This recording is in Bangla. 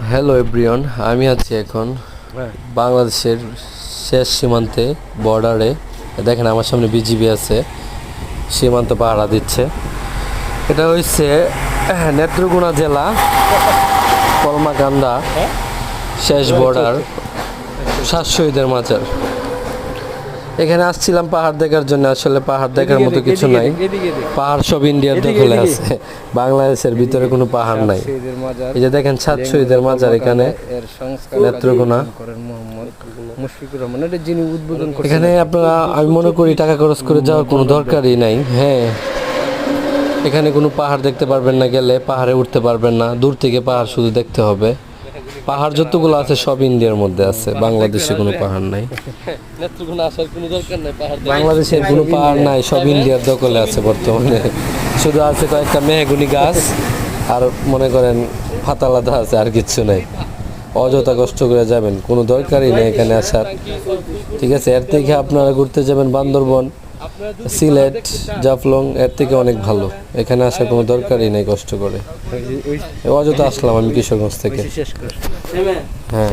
হ্যালো এভরিওয়ান, আমি আছি এখন বাংলাদেশের শেষ সীমান্তে, বর্ডারে। দেখেন আমার সামনে বিজিবি আছে, সীমান্ত পাহারা দিচ্ছে। এটা হচ্ছে নেত্রকোনা জেলা, কলমাকান্দা শেষ বর্ডার, শহীদের মাজার। এখানে আসছিলাম পাহাড় দেখার জন্য। আসলে পাহাড় দেখার মতো কিছু নাই, পাহাড় সব ইন্ডিয়ার দখলে আছে, বাংলাদেশের ভিতরে কোনো পাহাড় নাই। এই যে দেখেন শহীদের মাজার এখানে নেত্রকোনা। এখানে আপনারা, আমি মনে করি টাকা খরচ করে যাওয়ার কোনো দরকারই নাই। হ্যাঁ, এখানে কোনো পাহাড় দেখতে পারবেন না, গেলে পাহাড়ে উঠতে পারবেন না, দূর থেকে পাহাড় শুধু দেখতে হবে। পাহাড় যতগুলো আছে সব ইন্ডিয়ার মধ্যে আছে, বাংলাদেশে কোনো পাহাড় নাই। বাংলাদেশের কোনো পাহাড় নাই, সব ইন্ডিয়ার দখলে আছে বর্তমানে। শুধু আছে কয়েকটা মেহগুনি গাছ, আর মনে করেন ফাতালাদা আছে, আর কিচ্ছু নাই। অযথা কষ্ট করে যাবেন, কোনো দরকারই নেই এখানে আসার। ঠিক আছে, এর থেকে আপনারা ঘুরতে যাবেন বান্দরবন, সিলেট, জাফলং, এর থেকে অনেক ভালো। এখানে আসার কোনো দরকারই নেই কষ্ট করে। অযথা আসলাম আমি কিশোরগঞ্জ থেকে। হ্যাঁ।